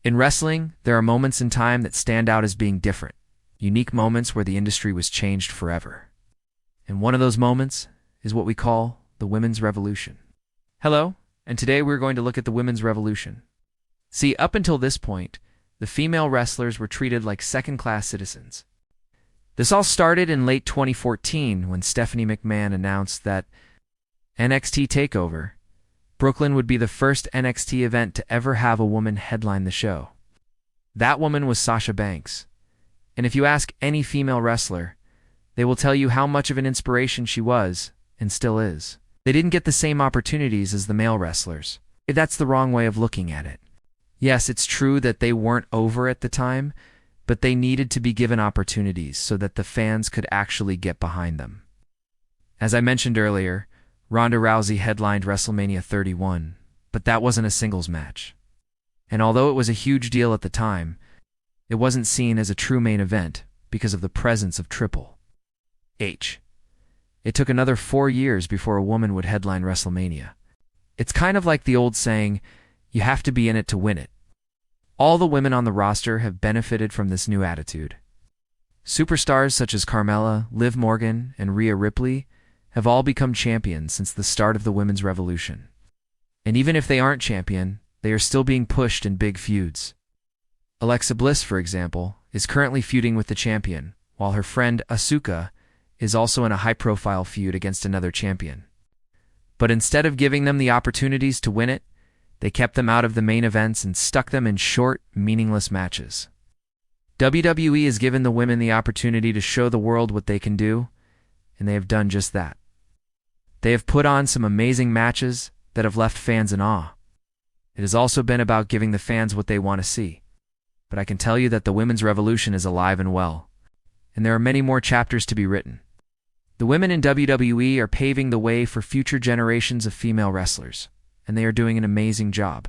In wrestling, there are moments in time that stand out as being different, unique moments where the industry was changed forever. And one of those moments is what we call the Women's Revolution. Hello, and today we're going to look at the Women's Revolution. See, up until this point, the female wrestlers were treated like second-class citizens. This all started in late 2014 when Stephanie McMahon announced that NXT TakeOver Brooklyn would be the first NXT event to ever have a woman headline the show. That woman was Sasha Banks. And if you ask any female wrestler, they will tell you how much of an inspiration she was, and still is. They didn't get the same opportunities as the male wrestlers. That's the wrong way of looking at it. Yes, it's true that they weren't over at the time, but they needed to be given opportunities so that the fans could actually get behind them. As I mentioned earlier, Ronda Rousey headlined WrestleMania 31, but that wasn't a singles match. And although it was a huge deal at the time, it wasn't seen as a true main event because of the presence of Triple H. It took another 4 years before a woman would headline WrestleMania. It's kind of like the old saying, you have to be in it to win it. All the women on the roster have benefited from this new attitude. Superstars such as Carmella, Liv Morgan, and Rhea Ripley have all become champions since the start of the Women's Revolution. And even if they aren't champion, they are still being pushed in big feuds. Alexa Bliss, for example, is currently feuding with the champion, while her friend Asuka is also in a high-profile feud against another champion. But instead of giving them the opportunities to win it, they kept them out of the main events and stuck them in short, meaningless matches. WWE has given the women the opportunity to show the world what they can do, and they have done just that. They have put on some amazing matches that have left fans in awe. It has also been about giving the fans what they want to see. But I can tell you that the Women's Revolution is alive and well, and there are many more chapters to be written. The women in WWE are paving the way for future generations of female wrestlers, and they are doing an amazing job.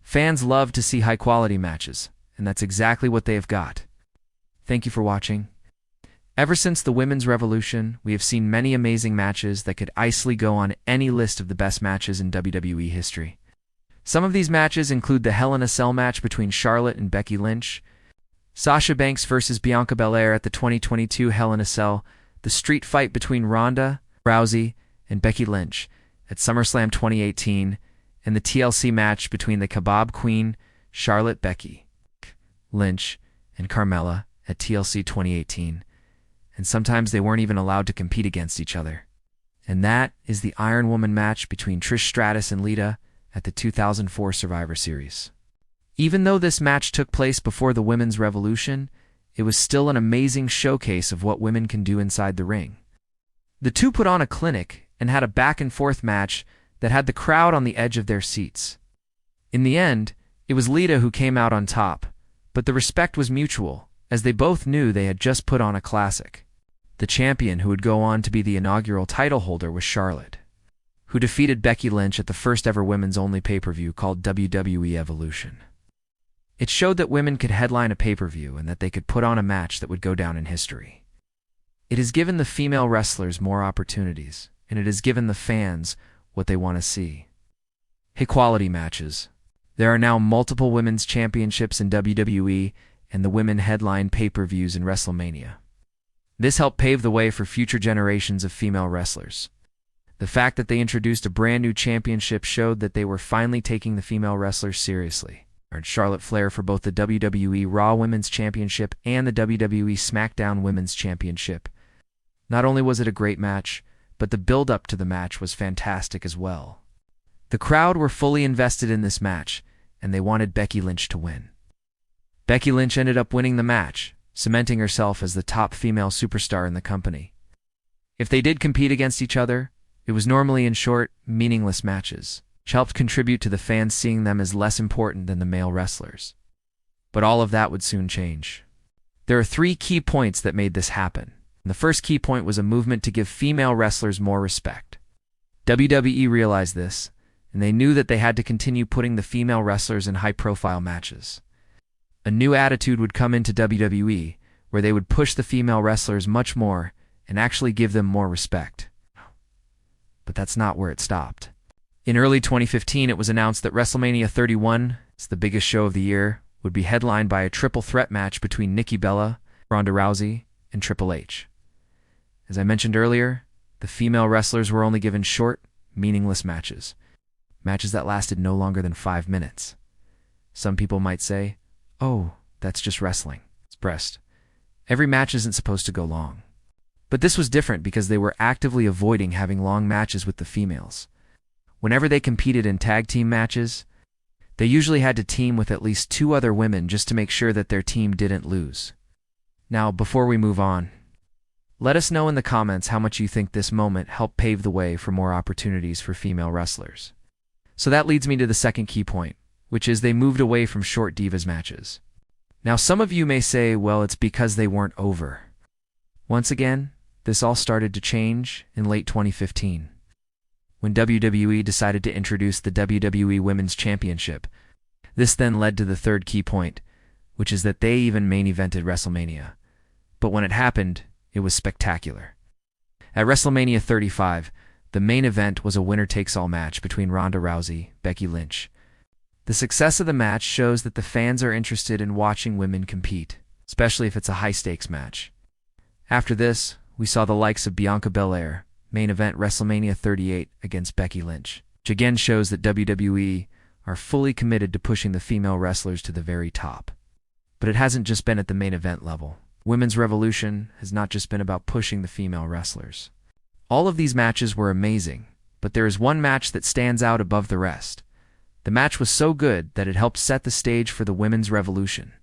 Fans love to see high-quality matches, and that's exactly what they have got. Thank you for watching. Ever since the Women's Revolution, we have seen many amazing matches that could easily go on any list of the best matches in WWE history. Some of these matches include the Hell in a Cell match between Charlotte and Becky Lynch, Sasha Banks versus Bianca Belair at the 2022 Hell in a Cell, the street fight between Ronda Rousey and Becky Lynch at SummerSlam 2018, and the TLC match between the Kebab Queen, Charlotte Becky Lynch, and Carmella at TLC 2018. And sometimes they weren't even allowed to compete against each other. And that is the Iron Woman match between Trish Stratus and Lita at the 2004 Survivor Series. Even though this match took place before the Women's Revolution, it was still an amazing showcase of what women can do inside the ring. The two put on a clinic and had a back-and-forth match that had the crowd on the edge of their seats. In the end, it was Lita who came out on top, but the respect was mutual, as they both knew they had just put on a classic. The champion who would go on to be the inaugural title holder was Charlotte, who defeated Becky Lynch at the first-ever women's-only pay-per-view called WWE Evolution. It showed that women could headline a pay-per-view and that they could put on a match that would go down in history. It has given the female wrestlers more opportunities, and it has given the fans what they want to see. High-quality matches. There are now multiple women's championships in WWE, and the women headline pay-per-views in WrestleMania. This helped pave the way for future generations of female wrestlers. The fact that they introduced a brand new championship showed that they were finally taking the female wrestlers seriously. Charlotte Flair for both the WWE Raw Women's Championship and the WWE SmackDown Women's Championship. Not only was it a great match, but the build-up to the match was fantastic as well. The crowd were fully invested in this match, and they wanted Becky Lynch to win. Becky Lynch ended up winning the match, cementing herself as the top female superstar in the company. If they did compete against each other, it was normally in short, meaningless matches, which helped contribute to the fans seeing them as less important than the male wrestlers. But all of that would soon change. There are 3 key points that made this happen. The first key point was a movement to give female wrestlers more respect. WWE realized this, and they knew that they had to continue putting the female wrestlers in high-profile matches. A new attitude would come into WWE, where they would push the female wrestlers much more and actually give them more respect. But that's not where it stopped. In early 2015, it was announced that WrestleMania 31 So the biggest show of the year would be headlined by a triple threat match between Nikki Bella, Ronda Rousey, and Triple H. As I mentioned earlier, the female wrestlers were only given short, meaningless matches. Matches that lasted no longer than 5 minutes. Some people might say, oh, that's just wrestling. It's breast. Every match isn't supposed to go long. But this was different because they were actively avoiding having long matches with the females. Whenever they competed in tag team matches, they usually had to team with at least 2 other women just to make sure that their team didn't lose. Now, before we move on, let us know in the comments how much you think this moment helped pave the way for more opportunities for female wrestlers. So that leads me to the second key point, which is they moved away from short divas matches. Now, some of you may say, well, it's because they weren't over. Once again, this all started to change in late 2015, when WWE decided to introduce the WWE Women's Championship. This then led to the third key point, which is that they even main evented WrestleMania. But when it happened, it was spectacular. At WrestleMania 35, the main event was a winner-takes-all match between Ronda Rousey, Becky Lynch. The success of the match shows that the fans are interested in watching women compete, especially if it's a high-stakes match. After this, we saw the likes of Bianca Belair, main event WrestleMania 38 against Becky Lynch, which again shows that WWE are fully committed to pushing the female wrestlers to the very top. But it hasn't just been at the main event level. Women's Revolution has not just been about pushing the female wrestlers. All of these matches were amazing, but there is one match that stands out above the rest. The match was so good that it helped set the stage for the Women's Revolution.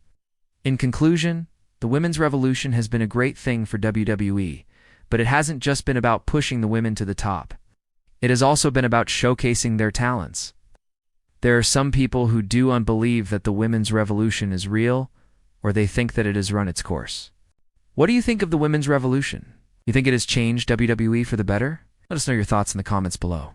In conclusion, the Women's Revolution has been a great thing for WWE, but it hasn't just been about pushing the women to the top. It has also been about showcasing their talents. There are some people who do unbelieve that the Women's Revolution is real, or they think that it has run its course. What do you think of the Women's Revolution? You think it has changed WWE for the better? Let us know your thoughts in the comments below.